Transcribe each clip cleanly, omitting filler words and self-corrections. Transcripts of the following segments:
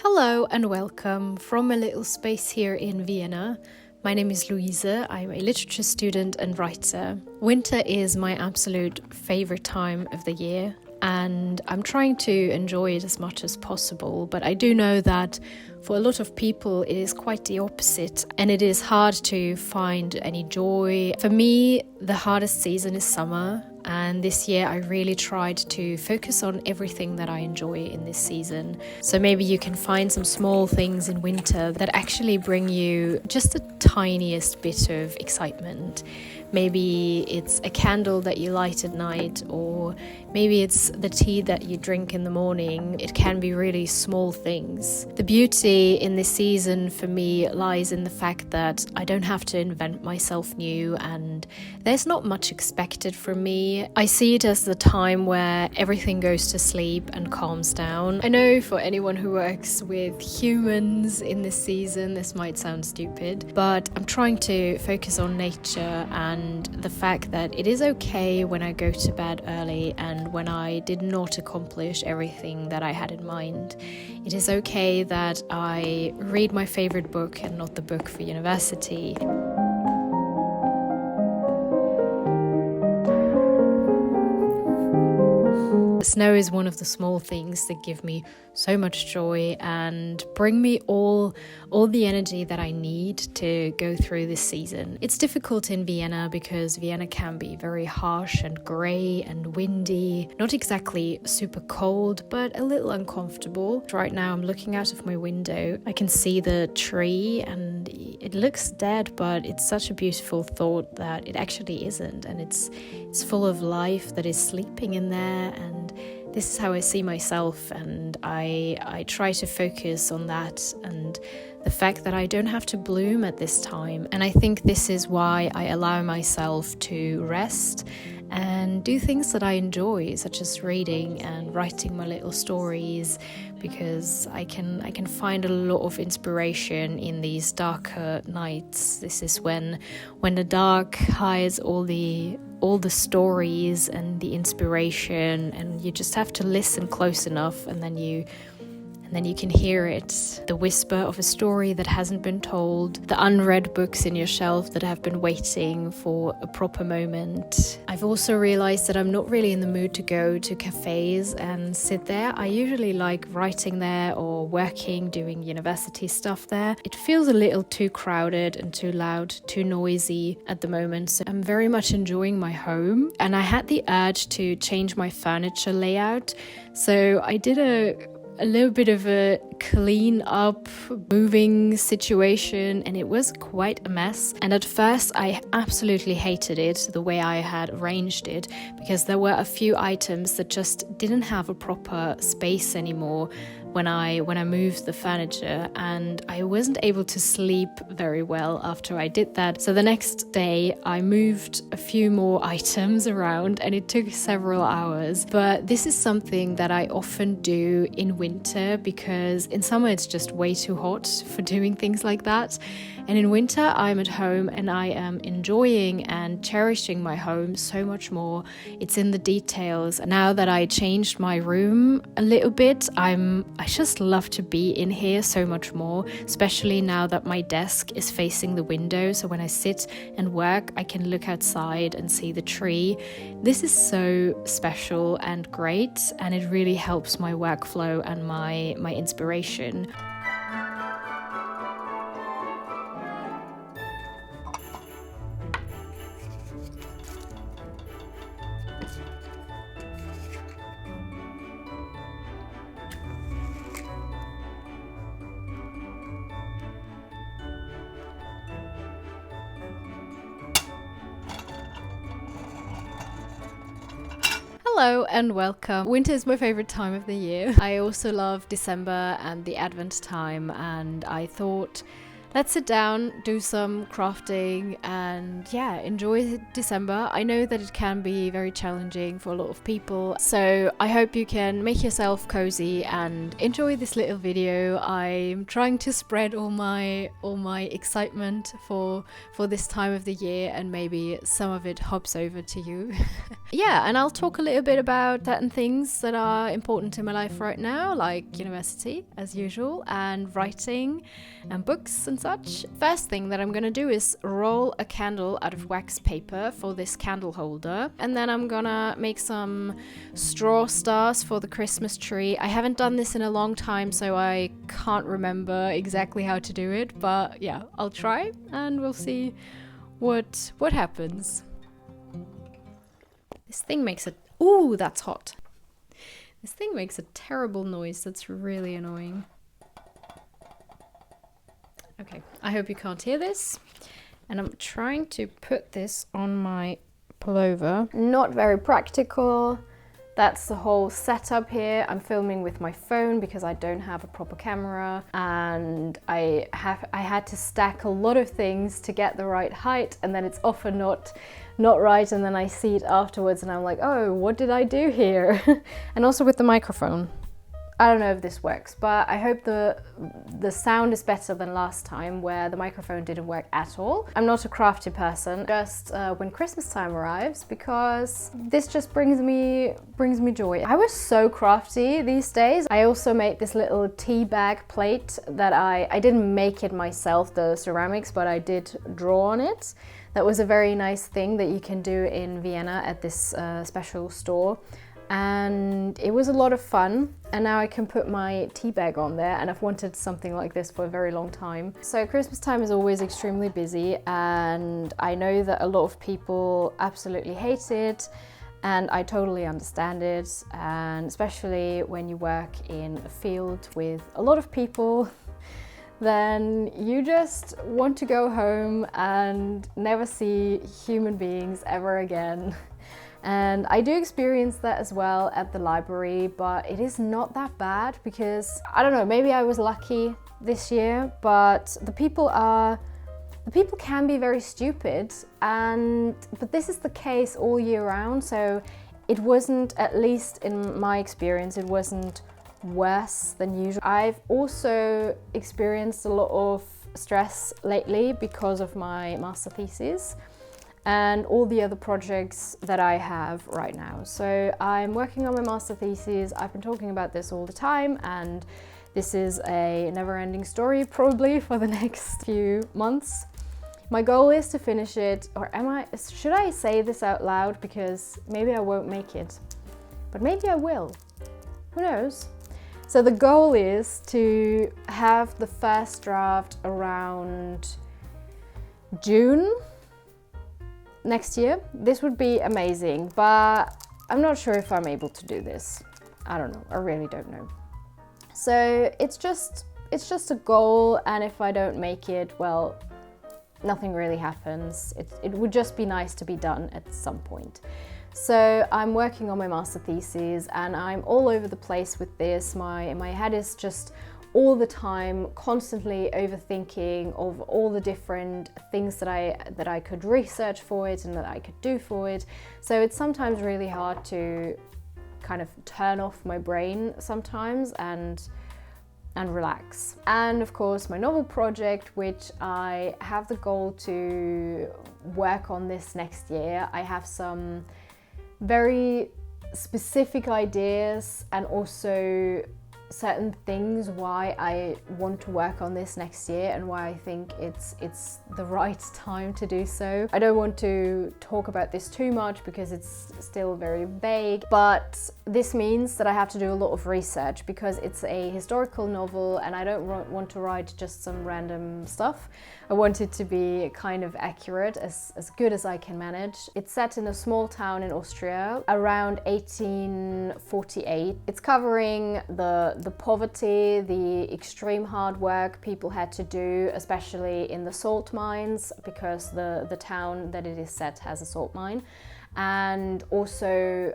Hello and welcome from a little space here in Vienna. My name is Luise. I'm a literature student and writer. Winter is my absolute favorite time of the year, and I'm trying to enjoy it as much as possible, but I do know that for a lot of people it is quite the opposite, and it is hard to find any joy. For me, the hardest season is summer, and this year I really tried to focus on everything that I enjoy in this season. So maybe you can find some small things in winter that actually bring you just the tiniest bit of excitement. Maybe it's a candle that you light at night, or maybe it's the tea that you drink in the morning. It can be really small things. The beauty in this season for me lies in the fact that I don't have to invent myself new, and there's not much expected from me. I see it as the time where everything goes to sleep and calms down. I know for anyone who works with humans in this season, this might sound stupid, but I'm trying to focus on nature and the fact that it is okay when I go to bed early and when I did not accomplish everything that I had in mind. It is okay that I read my favorite book and not the book for university. Snow is one of the small things that give me so much joy and bring me all the energy that I need to go through this season. It's difficult in Vienna because Vienna can be very harsh and grey and windy, not exactly super cold, but a little uncomfortable. Right now I'm looking out of my window. I can see the tree and it looks dead, but it's such a beautiful thought that it actually isn't, and it's full of life that is sleeping in there, and this is how I see myself, and I try to focus on that and the fact that I don't have to bloom at this time. And I think this is why I allow myself to rest and do things that I enjoy, such as reading and writing my little stories, because I can find a lot of inspiration in these darker nights. This is when the dark hides all the stories and the inspiration, and you just have to listen close enough, and then you can hear it. The whisper of a story that hasn't been told, the unread books in your shelf that have been waiting for a proper moment. I've also realized that I'm not really in the mood to go to cafes and sit there. I usually like writing there or working, doing university stuff there. It feels a little too crowded and too loud, too noisy at the moment. So I'm very much enjoying my home, and I had the urge to change my furniture layout. So I did a little bit of a clean up moving situation, and it was quite a mess. And at first I absolutely hated it, the way I had arranged it, because there were a few items that just didn't have a proper space anymore when I moved the furniture, and I wasn't able to sleep very well after I did that. So the next day I moved a few more items around, and it took several hours. But this is something that I often do in winter, because in summer it's just way too hot for doing things like that. And in winter I'm at home and I am enjoying and cherishing my home so much more. It's in the details. Now that I changed my room a little bit, I just love to be in here so much more, especially now that my desk is facing the window. So when I sit and work, I can look outside and see the tree. This is so special and great, and it really helps my workflow and my inspiration. Hello and welcome. Winter is my favorite time of the year. I also love December and the Advent time, and I thought let's sit down, do some crafting, and yeah, enjoy December. I know that it can be very challenging for a lot of people, so I hope you can make yourself cozy and enjoy this little video. I'm trying to spread all my excitement for this time of the year, and maybe some of it hops over to you. Yeah, and I'll talk a little bit about certain things that are important in my life right now, like university as usual, and writing and books and such. First thing that I'm gonna do is roll a candle out of wax paper for this candle holder, and then I'm gonna make some straw stars for the Christmas tree. I haven't done this in a long time, so I can't remember exactly how to do it, but yeah, I'll try and we'll see what happens. This thing makes a... Ooh, that's hot. This thing makes a terrible noise. That's really annoying. Okay, I hope you can't hear this. And I'm trying to put this on my pullover. Not very practical. That's the whole setup here. I'm filming with my phone because I don't have a proper camera, and I had to stack a lot of things to get the right height, and then it's often not right, and then I see it afterwards and I'm like, oh, what did I do here? And also with the microphone. I don't know if this works, but I hope the sound is better than last time where the microphone didn't work at all. I'm not a crafty person, just when Christmas time arrives, because this just brings me joy. I was so crafty these days. I also made this little tea bag plate that I didn't make it myself, the ceramics, but I did draw on it. That was a very nice thing that you can do in Vienna at this special store. And it was a lot of fun, and now I can put my tea bag on there, and I've wanted something like this for a very long time. So Christmas time is always extremely busy, and I know that a lot of people absolutely hate it, and I totally understand it, and especially when you work in a field with a lot of people, then you just want to go home and never see human beings ever again. And I do experience that as well at the library, but it is not that bad because, I don't know, maybe I was lucky this year, but the people can be very stupid, but this is the case all year round, so it wasn't, at least in my experience, it wasn't worse than usual. I've also experienced a lot of stress lately because of my master thesis and all the other projects that I have right now. So I'm working on my master thesis. I've been talking about this all the time, and this is a never-ending story probably for the next few months. My goal is to finish it, or should I say this out loud, because maybe I won't make it, but maybe I will, who knows? So the goal is to have the first draft around June next year. This would be amazing, but I'm not sure if I'm able to do this. I don't know, I really don't know. So it's just a goal, and if I don't make it, well, nothing really happens. It would just be nice to be done at some point. So I'm working on my master thesis, and I'm all over the place with this. My head is just all the time constantly overthinking of all the different things that I could research for it and that I could do for it. So it's sometimes really hard to kind of turn off my brain sometimes and relax. And of course my novel project, which I have the goal to work on this next year. I have some very specific ideas and also certain things why I want to work on this next year and why I think it's the right time to do so. I don't want to talk about this too much because it's still very vague, but this means that I have to do a lot of research because it's a historical novel and I don't want to write just some random stuff. I want it to be kind of accurate, as good as I can manage. It's set in a small town in Austria around 1848. It's covering the poverty, the extreme hard work people had to do, especially in the salt mines, because the town that it is set has a salt mine, and also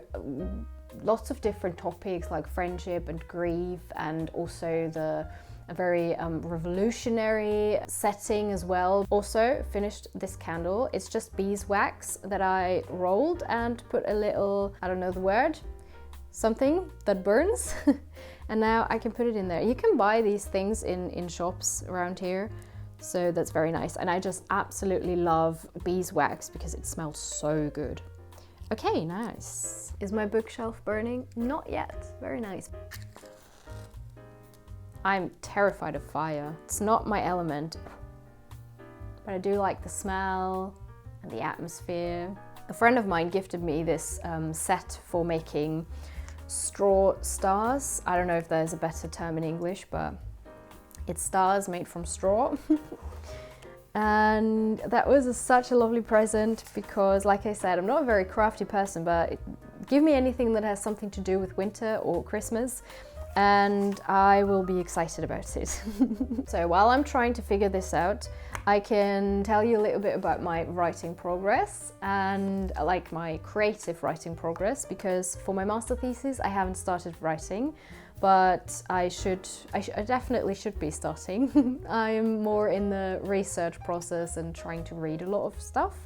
lots of different topics like friendship and grief, and also the a very revolutionary setting as well. Also finished this candle. It's just beeswax that I rolled and put a little, I don't know the word, something that burns. And now I can put it in there. You can buy these things in shops around here. So that's very nice. And I just absolutely love beeswax because it smells so good. Okay, nice. Is my bookshelf burning? Not yet. Very nice. I'm terrified of fire. It's not my element, but I do like the smell and the atmosphere. A friend of mine gifted me this set for making straw stars. I don't know if there's a better term in English, but it's stars made from straw. And that was such a lovely present because, like I said, I'm not a very crafty person, but give me anything that has something to do with winter or Christmas and I will be excited about it. So while I'm trying to figure this out, I can tell you a little bit about my writing progress and like my creative writing progress, because for my master thesis I haven't started writing, but I definitely should be starting. I'm more in the research process and trying to read a lot of stuff.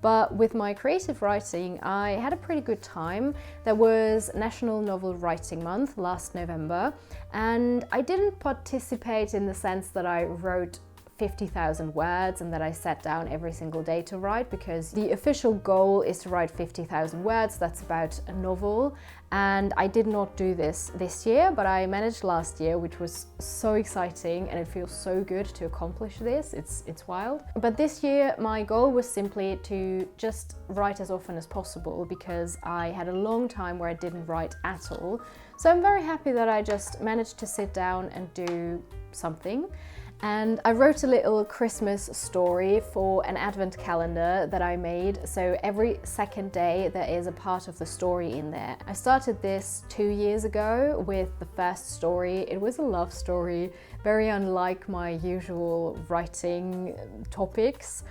But with my creative writing, I had a pretty good time. There was National Novel Writing Month last November, and I didn't participate in the sense that I wrote 50,000 words and that I sat down every single day to write, because the official goal is to write 50,000 words. That's about a novel, and I did not do this year, but I managed last year, which was so exciting, and it feels so good to accomplish this. It's wild. But this year my goal was simply to just write as often as possible, because I had a long time where I didn't write at all. So I'm very happy that I just managed to sit down and do something. And I wrote a little Christmas story for an advent calendar that I made. So every second day there is a part of the story in there. I started this 2 years ago with the first story. It was a love story, very unlike my usual writing topics.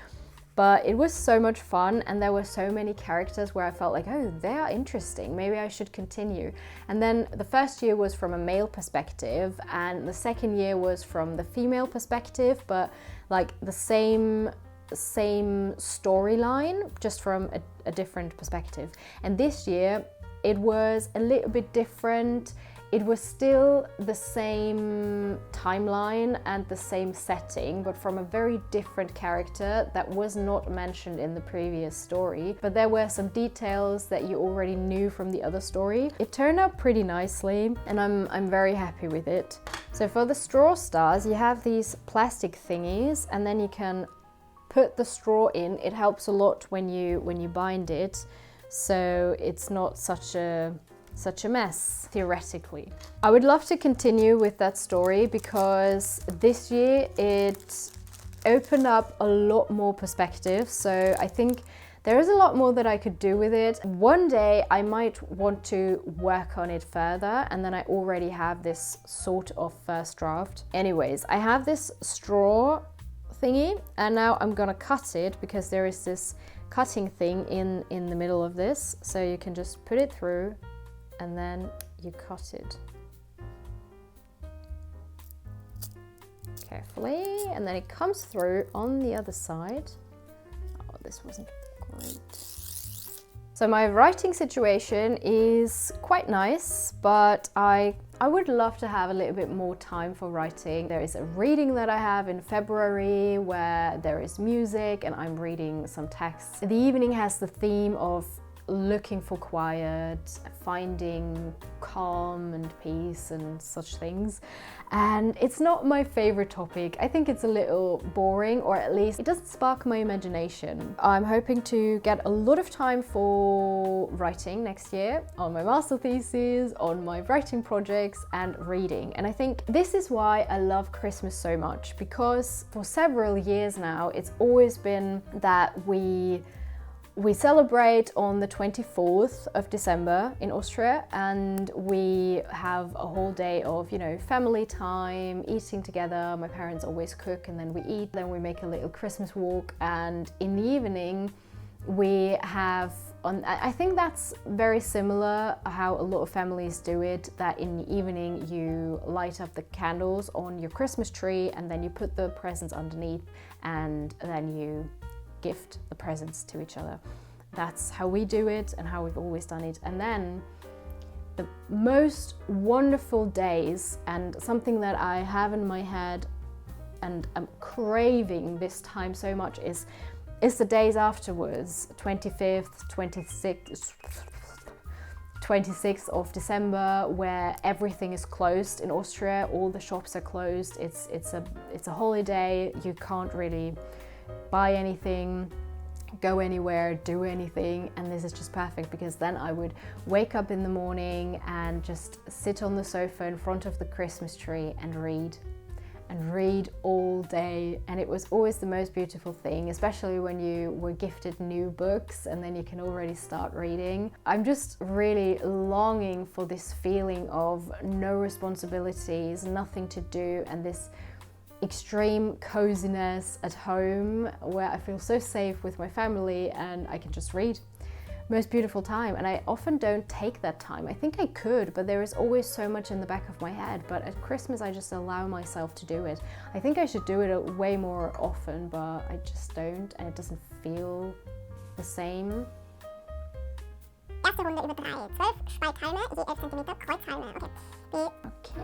But it was so much fun, and there were so many characters where I felt like, oh, they are interesting, maybe I should continue. And then the first year was from a male perspective, and the second year was from the female perspective, but like the same storyline, just from a different perspective. And this year it was a little bit different. It was still the same timeline and the same setting, but from a very different character that was not mentioned in the previous story. But there were some details that you already knew from the other story. It turned out pretty nicely, and I'm very happy with it. So for the straw stars, you have these plastic thingies, and then you can put the straw in. It helps a lot when you bind it, so it's not such a mess, theoretically. I would love to continue with that story because this year it opened up a lot more perspective, so I think there is a lot more that I could do with it. One day I might want to work on it further, and then I already have this sort of first draft. Anyways, I have this straw thingy, and now I'm gonna cut it because there is this cutting thing in the middle of this, so you can just put it through and then you cut it carefully, and then it comes through on the other side. Oh, this wasn't great. So my writing situation is quite nice, but I would love to have a little bit more time for writing. There is a reading that I have in February where there is music and I'm reading some texts. The evening has the theme of looking for quiet, finding calm and peace and such things. And it's not my favorite topic. I think it's a little boring, or at least it doesn't spark my imagination. I'm hoping to get a lot of time for writing next year, on my master thesis, on my writing projects and reading. And I think this is why I love Christmas so much, because for several years now it's always been that we celebrate on the 24th of December in Austria, and we have a whole day of, family time, eating together. My parents always cook and then we eat, then we make a little Christmas walk, and in the evening we have I think that's very similar how a lot of families do it, that in the evening you light up the candles on your Christmas tree and then you put the presents underneath and then you gift the presents to each other. That's how we do it and how we've always done it. And then the most wonderful days, and something that I have in my head and I'm craving this time so much, is the days afterwards, 25th, 26th of December, where everything is closed in Austria. All the shops are closed. It's a holiday. You can't really buy anything, go anywhere, do anything, and this is just perfect because then I would wake up in the morning and just sit on the sofa in front of the Christmas tree and read all day, and it was always the most beautiful thing, especially when you were gifted new books and then you can already start reading. I'm just really longing for this feeling of no responsibilities, nothing to do, and this extreme coziness at home where I feel so safe with my family and I can just read. Most beautiful time, and I often don't take that time. I think I could, but there is always so much in the back of my head. But at Christmas I just allow myself to do it. I think I should do it way more often, but I just don't, and it doesn't feel the same. Erste Runde über 3. 12 Spalthalme, je 11 cm Kreuzhalme. Okay.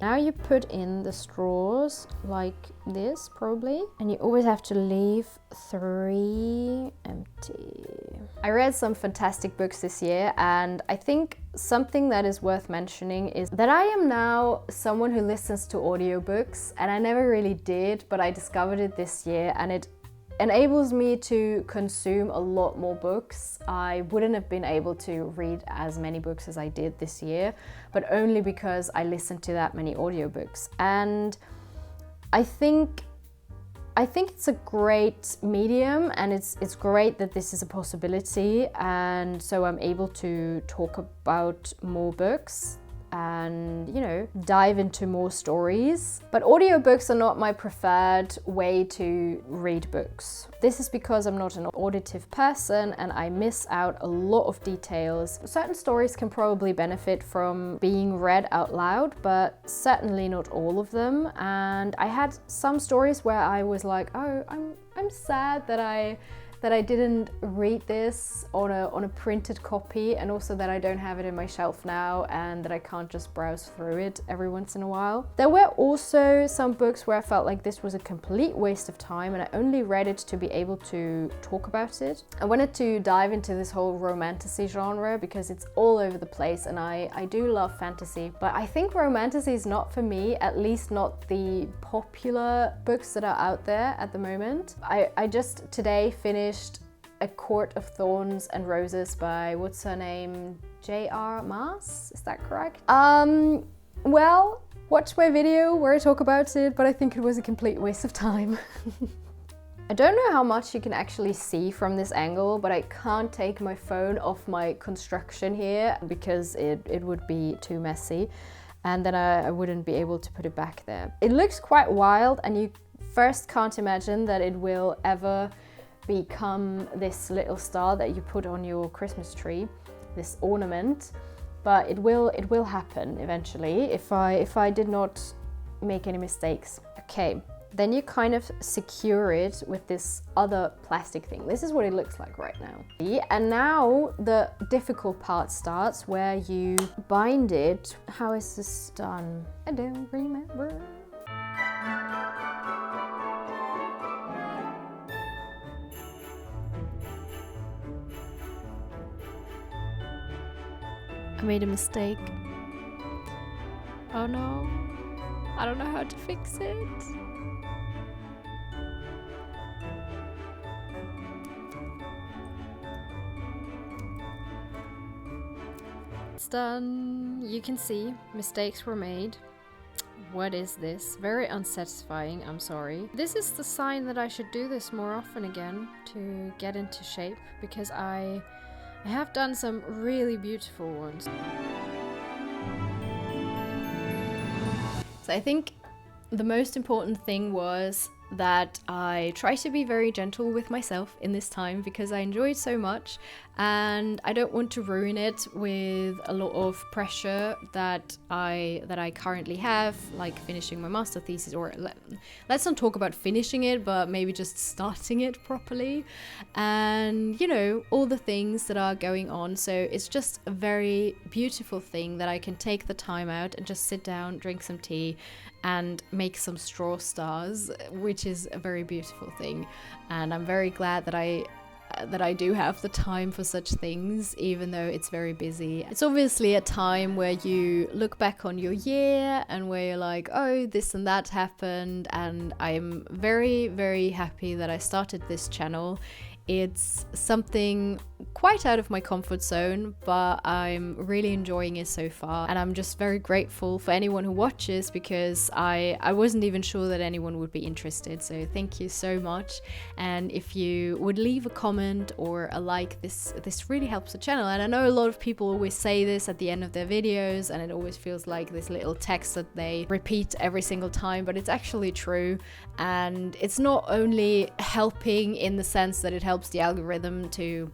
Now you put in the straws like this, probably, and you always have to leave 3 empty. I read some fantastic books this year, and I think something that is worth mentioning is that I am now someone who listens to audiobooks, and I never really did, but I discovered it this year, and it enables me to consume a lot more books. I wouldn't have been able to read as many books as I did this year, but only because I listened to that many audiobooks. And I think it's a great medium, and it's great that this is a possibility, and so I'm able to talk about more books and, you know, dive into more stories. But audiobooks are not my preferred way to read books. This is because I'm not an auditive person and I miss out a lot of details. Certain stories can probably benefit from being read out loud, but certainly not all of them. And I had some stories where I was like, oh, I'm sad that I didn't read this on a printed copy, and also that I don't have it in my shelf now and that I can't just browse through it every once in a while. There were also some books where I felt like this was a complete waste of time and I only read it to be able to talk about it. I wanted to dive into this whole romantasy genre because it's all over the place, and I do love fantasy, but I think romantasy is not for me, at least not the popular books that are out there at the moment. I just today finished A Court of Thorns and Roses by, what's her name, J.R. Maas, is that correct? Well, watch my video where I talk about it, but I think it was a complete waste of time. I don't know how much you can actually see from this angle, but I can't take my phone off my construction here because it would be too messy, and then I wouldn't be able to put it back there. It looks quite wild, and you first can't imagine that it will ever become this little star that you put on your Christmas tree, this ornament, but it will happen eventually if I did not make any mistakes. Okay, then you kind of secure it with this other plastic thing. This is what it looks like right now. And now the difficult part starts, where you bind it. How is this done? I don't remember. I made a mistake. Oh no, I don't know how to fix it. It's done. You can see mistakes were made. What is this? Very unsatisfying, I'm sorry. This is the sign that I should do this more often again to get into shape, because I have done some really beautiful ones. So I think the most important thing was that I try to be very gentle with myself in this time, because I enjoyed so much, and I don't want to ruin it with a lot of pressure that I currently have, like finishing my master thesis, or let's not talk about finishing it, but maybe just starting it properly, and you know, all the things that are going on. So it's just a very beautiful thing that I can take the time out and just sit down, drink some tea, and make some straw stars, which is a very beautiful thing. And I'm very glad that I do have the time for such things, even though it's very busy. It's obviously a time where you look back on your year and where you're like, oh, this and that happened, and I'm very, very happy that I started this channel. It's something quite out of my comfort zone, but I'm really enjoying it so far, and I'm just very grateful for anyone who watches, because I wasn't even sure that anyone would be interested. So thank you so much, and if you would leave a comment or a like, this really helps the channel. And I know a lot of people always say this at the end of their videos, and it always feels like this little text that they repeat every single time, but it's actually true. And it's not only helping in the sense that it helps the algorithm to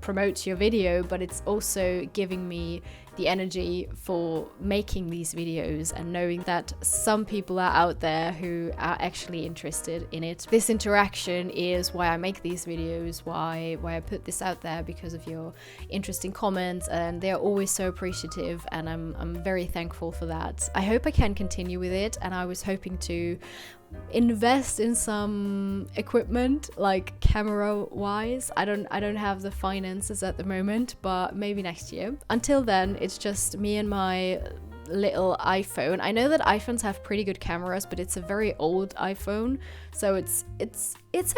promote your video, but it's also giving me the energy for making these videos and knowing that some people are out there who are actually interested in it. This interaction is why I make these videos, why I put this out there, because of your interesting comments, and they're always so appreciative, and I'm very thankful for that. I hope I can continue with it, and I was hoping to invest in some equipment, like camera wise. I don't have the finances at the moment, but maybe next year. Until then, it's just me and my little iPhone. I know that iPhones have pretty good cameras, but it's a very old iPhone, so it's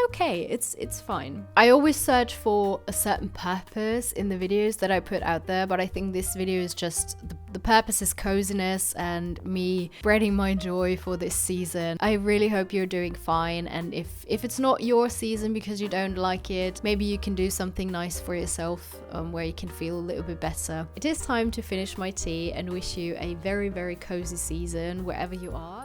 okay, it's fine. I always search for a certain purpose in the videos that I put out there, but I think this video is just the purpose is coziness and me spreading my joy for this season. I really hope you're doing fine, and if it's not your season because you don't like it, maybe you can do something nice for yourself, where you can feel a little bit better. It is time to finish my tea and wish you a very, very cozy season wherever you are.